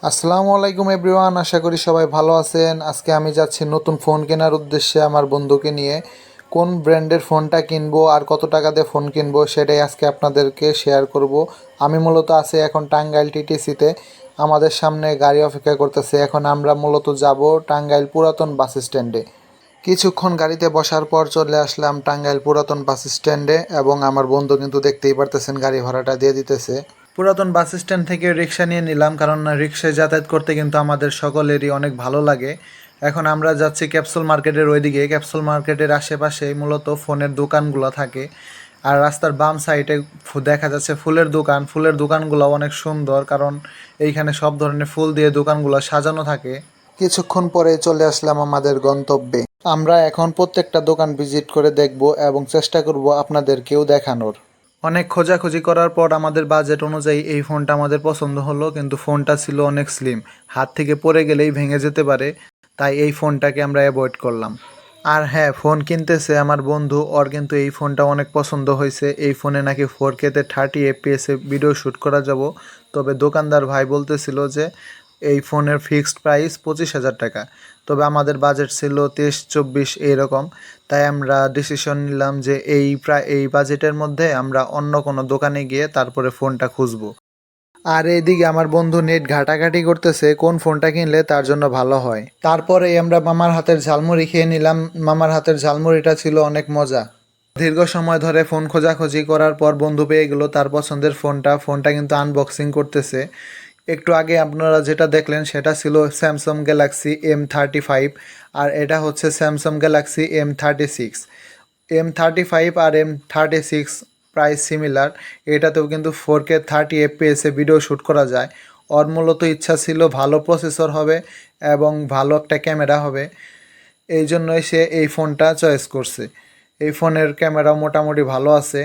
আসসালামু আলাইকুম এভরিওয়ান, আশা করি সবাই ভালো আছেন। আজকে আমি যাচ্ছি নতুন ফোন কেনার উদ্দেশ্যে আমার বন্ধুকে নিয়ে। কোন ব্র্যান্ডের ফোনটা কিনবো আর কত টাকা দিয়ে ফোন কিনবো সেটাই আজকে আপনাদেরকে শেয়ার করব। আমি মূলত আছি এখন টাঙ্গাইল টিটিসিতে। আমাদের সামনে গাড়ি অপেক্ষা করতেছে। এখন আমরা মূলত যাব টাঙ্গাইল পুরাতন বাস স্ট্যান্ডে। কিছুক্ষণ গাড়িতে বসার পর চলে আসলাম টাঙ্গাইল পুরাতন বাস স্ট্যান্ডে, এবং আমার বন্ধু কিন্তু দেখতেই পারতেছেন গাড়ি ভাড়াটা দিয়ে দিতেছে। পুরাতন বাস স্ট্যান্ড থেকে রিক্সা নিয়ে নিলাম, কারণ রিক্সায় যাতায়াত করতে কিন্তু আমাদের সকলেরই অনেক ভালো লাগে। এখন আমরা যাচ্ছি ক্যাপসুল মার্কেটের ওইদিকে। ক্যাপসুল মার্কেটের আশেপাশে মূলত ফোনের দোকানগুলো থাকে, আর রাস্তার বাম সাইডে দেখা যাচ্ছে ফুলের দোকান। ফুলের দোকানগুলো অনেক সুন্দর, কারণ এইখানে সব ধরনের ফুল দিয়ে দোকানগুলো সাজানো থাকে। কিছুক্ষণ পরে চলে আসলাম আমাদের গন্তব্যে। আমরা এখন প্রত্যেকটা দোকান ভিজিট করে দেখব এবং চেষ্টা করব আপনাদেরকেও দেখানোর। অনেক খোঁজাখুঁজি করার পর আমাদের বাজেট অনুযায়ী এই ফোনটা আমাদের পছন্দ হলো, কিন্তু ফোনটা ছিল অনেক স্লিম, হাত থেকে পড়ে গেলেই ভেঙে যেতে পারে। তাই এই ফোনটাকে আমরা অ্যাভয়েড করলাম। আর হ্যাঁ, ফোন কিনতেছে আমার বন্ধু, ওর কিন্তু এই ফোনটা অনেক পছন্দ হয়েছে। এই ফোনে নাকি 4K-তে 30 FPS ভিডিও শ্যুট করা যাব। তবে দোকানদার ভাই বলতেছিল যে এই ফোনের ফিক্সড প্রাইস 25,000 টাকা। তবে আমাদের বাজেট ছিল 23-24 এইরকম। তাই আমরা ডিসিশন নিলাম যে এই বাজেটের মধ্যে আমরা অন্য কোনো দোকানে গিয়ে তারপরে ফোনটা খুঁজবো। আর এইদিকে আমার বন্ধু নেট ঘাটাঘাটি করতেছে কোন ফোনটা কিনলে তার জন্য ভালো হয়। তারপরে আমরা মামার হাতের ঝালমুড়ি খেয়ে নিলাম। মামার হাতের ঝালমুড়িটা ছিল অনেক মজা। দীর্ঘ সময় ধরে ফোন খোঁজাখুঁজি করার পর বন্ধু পেয়ে গেল তার পছন্দের ফোনটা কিন্তু আনবক্সিং করতেছে। একটু আগে আপনারা যেটা দেখলেন সেটা ছিল স্যামসাং গ্যালাক্সি M35, আর এটা হচ্ছে স্যামসাং গ্যালাক্সি M36। M35 আর M36 প্রায় সিমিলার। এটাতেও কিন্তু 4K 30 FPS ভিডিও শ্যুট করা যায়। ওর মূলত ইচ্ছা ছিল ভালো প্রসেসর হবে এবং ভালো একটা ক্যামেরা হবে, এই জন্যই সে এই ফোনটা চয়েস করছে। এই ফোনের ক্যামেরা মোটামুটি ভালো আছে,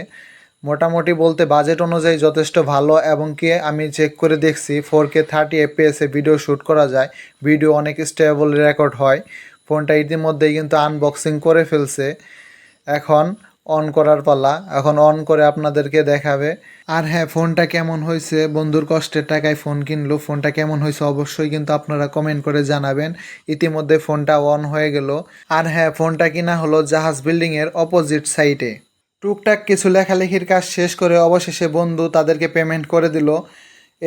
মোটামুটি বলতে বাজেট অনুযায়ী যথেষ্ট ভালো। এবং কি আমি চেক করে দেখছি 4K 30 FPS ভিডিও শ্যুট করা যায়, ভিডিও অনেক স্টেবল রেকর্ড হয়। ফোনটা ইতিমধ্যেই কিন্তু আনবক্সিং করে ফেলছে। এখন অন করার পালা, এখন অন করে আপনাদেরকে দেখাবে। আর হ্যাঁ, ফোনটা কেমন হয়েছে, বন্ধুর কষ্টের টাকায় ফোন কিনলো, ফোনটা কেমন হয়েছে অবশ্যই কিন্তু আপনারা কমেন্ট করে জানাবেন। ইতিমধ্যে ফোনটা অন হয়ে গেল। আর হ্যাঁ, ফোনটা কিনা হলো জাহাজ বিল্ডিংয়ের অপোজিট সাইডে। টুকটাক কিছু লেখালেখির কাজ শেষ করে অবশেষে বন্ধু তাদেরকে পেমেন্ট করে দিল।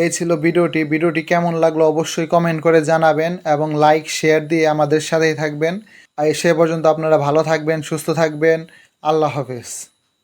এই ছিল ভিডিওটি কেমন লাগলো অবশ্যই কমেন্ট করে জানাবেন এবং লাইক শেয়ার দিয়ে আমাদের সাথেই থাকবেন। আর সে পর্যন্ত আপনারা ভালো থাকবেন, সুস্থ থাকবেন। আল্লাহ হাফেজ।